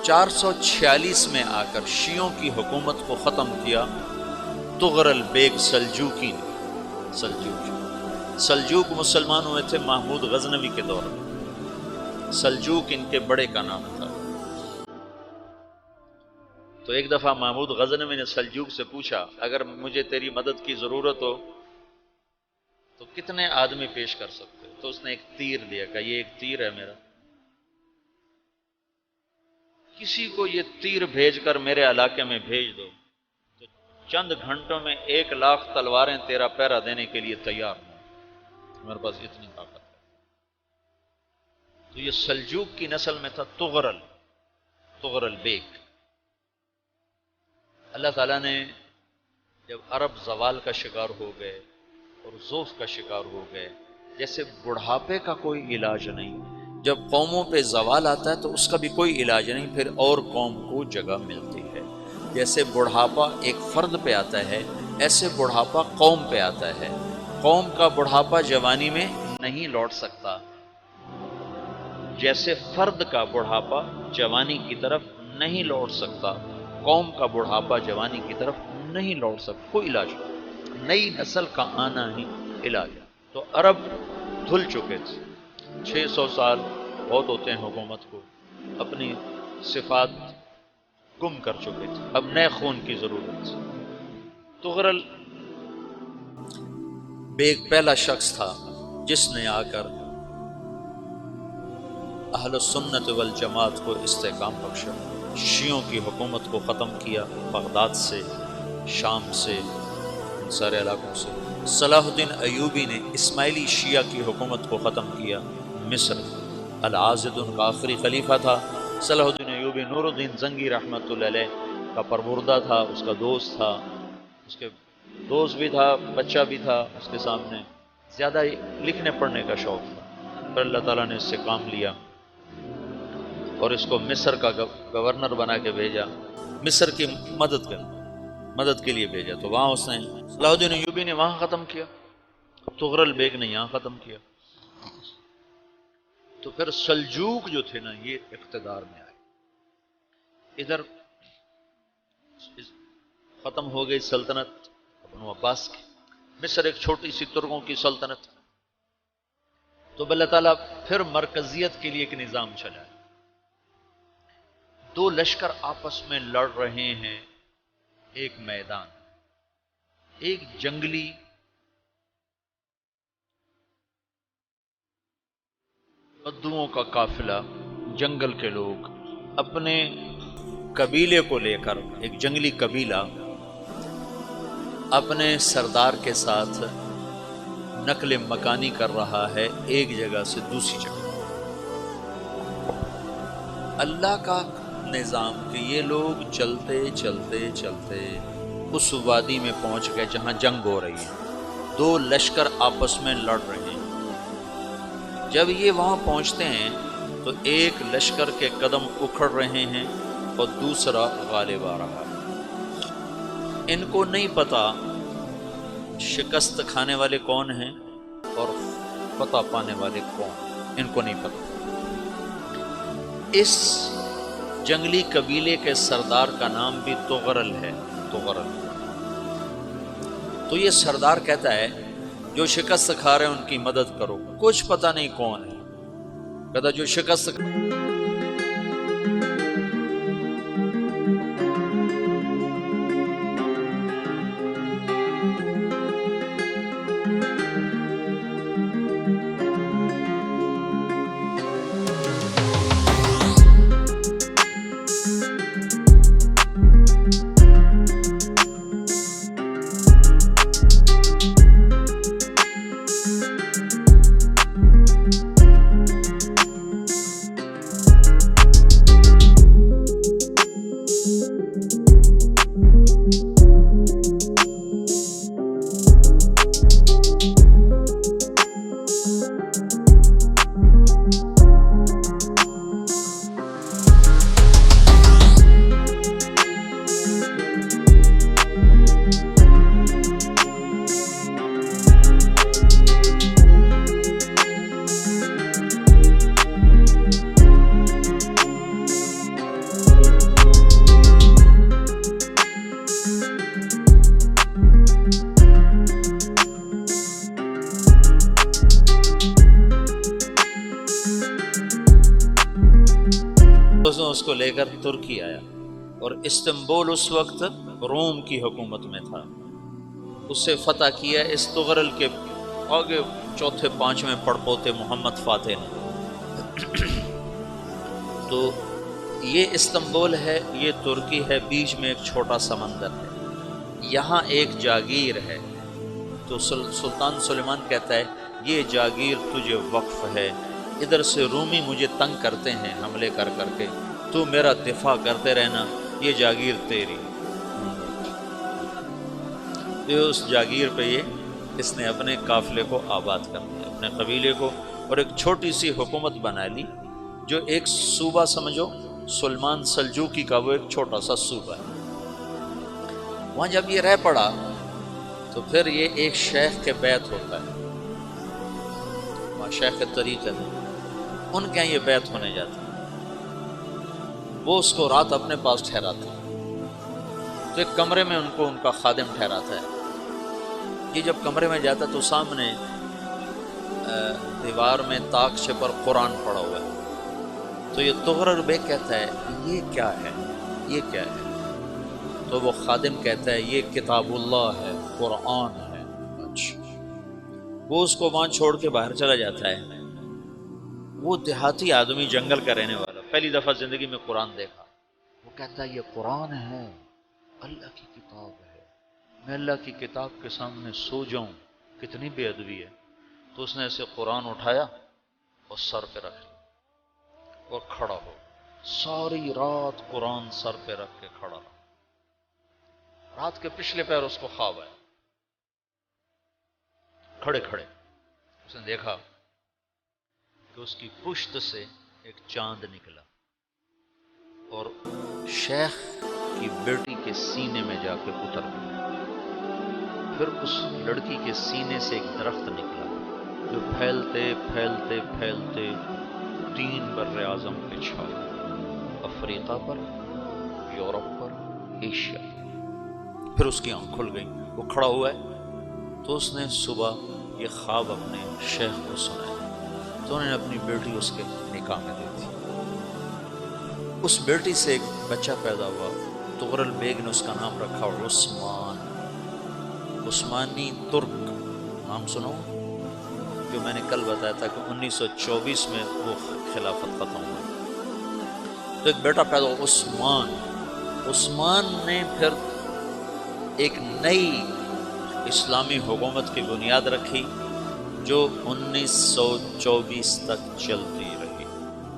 446 میں آ کر شیعوں کی حکومت کو ختم کیا تغرل بیگ سلجوقی نے۔ سلجوق مسلمان ہوئے تھے محمود غزنوی کے دور میں، سلجوق ان کے بڑے کا نام تھا۔ تو ایک دفعہ محمود غزنوی نے سلجوق سے پوچھا اگر مجھے تیری مدد کی ضرورت ہو تو کتنے آدمی پیش کر سکتے؟ تو اس نے ایک تیر دیا، کہا یہ ایک تیر ہے میرا، کسی کو یہ تیر بھیج کر میرے علاقے میں بھیج دو تو چند گھنٹوں میں 1,00,000 تلواریں تیرا پہرا دینے کے لیے تیار ہوں، میرے پاس اتنی طاقت ہے۔ تو یہ سلجوق کی نسل میں تھا تغرل بیگ۔ اللہ تعالیٰ نے جب عرب زوال کا شکار ہو گئے اور ضعف کا شکار ہو گئے، جیسے بڑھاپے کا کوئی علاج نہیں، جب قوموں پہ زوال آتا ہے تو اس کا بھی کوئی علاج نہیں، پھر اور قوم کو جگہ ملتی ہے۔ جیسے بڑھاپا ایک فرد پہ آتا ہے، ایسے بڑھاپا قوم پہ آتا ہے۔ قوم کا بڑھاپا جوانی میں نہیں لوٹ سکتا، جیسے فرد کا بڑھاپا جوانی کی طرف نہیں لوٹ سکتا، قوم کا بڑھاپا جوانی کی طرف نہیں لوٹ سکتا، کوئی علاج نہیں، نئی نسل کا آنا ہی علاج ہے۔ تو عرب دھل چکے تھے، 600 سال بہت ہوتے ہیں حکومت کو، اپنی صفات گم کر چکے تھے، اب نئے خون کی ضرورت تھی۔ تغرل بیگ پہلا شخص تھا جس نے آ کر اہل السنت والجماعت کو استحکام بخشا، شیعوں کی حکومت کو ختم کیا، بغداد سے، شام سے، ان سارے علاقوں سے۔ صلاح الدین ایوبی نے اسماعیلی شیعہ کی حکومت کو ختم کیا، مصر۔ العاضد ان کا آخری خلیفہ تھا۔ صلاح الدین ایوبی نور الدین زنگی رحمۃ اللہ علیہ کا پروردہ تھا، اس کا دوست تھا، اس کے دوست بھی تھا، بچہ بھی تھا اس کے سامنے، زیادہ لکھنے پڑھنے کا شوق تھا، پر اللہ تعالیٰ نے اس سے کام لیا اور اس کو مصر کا گورنر بنا کے بھیجا، مصر کی مدد کے لیے بھیجا۔ تو وہاں اس نے صلاح الدین ایوبی نے وہاں ختم کیا، تغرل بیگ نے یہاں ختم کیا۔ تو پھر سلجوق جو تھے نا یہ اقتدار میں آئے، ادھر ختم ہو گئی سلطنت بنو عباس کی، مصر ایک چھوٹی سی ترکوں کی سلطنت، تو اللہ تعالیٰ پھر مرکزیت کے لیے ایک نظام چلا ہے۔ دو لشکر آپس میں لڑ رہے ہیں، ایک میدان، ایک جنگلی بدوؤں کا قافلہ، جنگل کے لوگ اپنے قبیلے کو لے کر، ایک جنگلی قبیلہ اپنے سردار کے ساتھ نقل مکانی کر رہا ہے ایک جگہ سے دوسری جگہ۔ اللہ کا نظام کہ یہ لوگ چلتے چلتے چلتے اس وادی میں پہنچ گئے جہاں جنگ ہو رہی ہے، دو لشکر آپس میں لڑ رہے ہیں۔ جب یہ وہاں پہنچتے ہیں تو ایک لشکر کے قدم اکھڑ رہے ہیں اور دوسرا غالب آ رہا ہے۔ ان کو نہیں پتا شکست کھانے والے کون ہیں اور فتح پانے والے کون، ان کو نہیں پتا۔ اس جنگلی قبیلے کے سردار کا نام بھی تغرل ہے، تغرل۔ تو یہ سردار کہتا ہے جو شکست کھا رہے ہیں ان کی مدد کرو، کچھ پتہ نہیں کون ہے، کہتا جو شکست اس کو لے کر ترکی آیا، اور استنبول اس وقت روم کی حکومت میں تھا، اسے فتح کیا اس تغرل کے آگے چوتھے پانچویں پڑپوتے محمد فاتح نے۔ تو یہ استنبول ہے، یہ ترکی ہے، بیچ میں ایک چھوٹا سمندر ہے، یہاں ایک جاگیر ہے۔ تو سلطان سلیمان کہتا ہے یہ جاگیر تجھے وقف ہے، ادھر سے رومی مجھے تنگ کرتے ہیں حملے کر کر کے، تو میرا دفاع کرتے رہنا، یہ جاگیر تیری۔ یہ اس جاگیر پہ اس نے اپنے قافلے کو آباد کر دیا، اپنے قبیلے کو، اور ایک چھوٹی سی حکومت بنا لی، جو ایک صوبہ سمجھو سلمان سلجوقی کا، وہ ایک چھوٹا سا صوبہ ہے۔ وہاں جب یہ رہ پڑا تو پھر یہ ایک شیخ کے بیعت ہوتا ہے، وہاں شیخ طریقت ہے، ان کے یہاں یہ بیعت ہونے جاتا ہے، وہ اس کو رات اپنے پاس ٹھہراتا ہے، تو ایک کمرے میں ان کو ان کا خادم ٹھہراتا ہے۔ یہ جب کمرے میں جاتا تو سامنے دیوار میں طاقچے پر قرآن پڑا ہوا ہے، تو یہ تغرل بیگ کہتا ہے یہ کیا ہے، یہ کیا ہے؟ تو وہ خادم کہتا ہے یہ کتاب اللہ ہے، قرآن ہے۔ اچھا، وہ اس کو وہاں چھوڑ کے باہر چلا جاتا ہے۔ وہ دیہاتی آدمی، جنگل کا رہنے والا، پہلی دفعہ زندگی میں قرآن دیکھا، وہ کہتا ہے یہ قرآن ہے، اللہ کی کتاب ہے، میں اللہ کی کتاب کے سامنے سو جاؤں، کتنی بے ادبی ہے۔ تو اس نے ایسے قرآن اٹھایا اور سر پہ رکھ لیا اور کھڑا ہو، ساری رات قرآن سر پہ رکھ کے کھڑا رہا۔ رات کے پچھلے پہر اس کو خواب آیا، کھڑے کھڑے اس نے دیکھا کہ اس کی پشت سے ایک چاند نکلا اور شیخ کی بیٹی کے سینے میں جا کے اتر گیا۔ پھر اس لڑکی کے سینے سے ایک درخت نکلا جو پھیلتے پھیلتے پھیلتے 3 بر اعظم پہ چھا گیا، افریقہ پر، یورپ پر، ایشیا پر۔ پھر اس کی آنکھ کھل گئی، وہ کھڑا ہوا ہے، تو اس نے صبح یہ خواب اپنے شیخ کو سنایا، تو انہوں نے اپنی بیٹی اس کے نکاح میں دی تھی۔ اس بیٹی سے ایک بچہ پیدا ہوا، تغرل بیگ نے اس کا نام رکھا عثمان، عثمانی ترک نام سنو، جو میں نے کل بتایا تھا کہ 1924 میں وہ خلافت ختم ہوئی، تو ایک بیٹا پیدا ہوا عثمان۔ عثمان نے پھر ایک نئی اسلامی حکومت کی بنیاد رکھی جو 1924 تک چلتی رہی،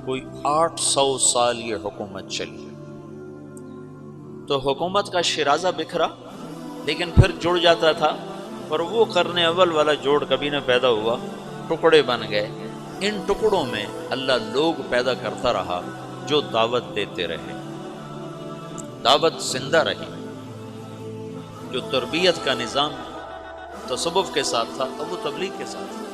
کوئی 800 سال یہ حکومت چلی۔ تو حکومت کا شیرازہ بکھرا، لیکن پھر جڑ جاتا تھا، اور وہ قرن اول والا جوڑ کبھی نہ پیدا ہوا، ٹکڑے بن گئے۔ ان ٹکڑوں میں اللہ لوگ پیدا کرتا رہا جو دعوت دیتے رہے، دعوت زندہ رہی۔ جو تربیت کا نظام تصوف کے ساتھ تھا اب وہ تبلیغ کے ساتھ تھا۔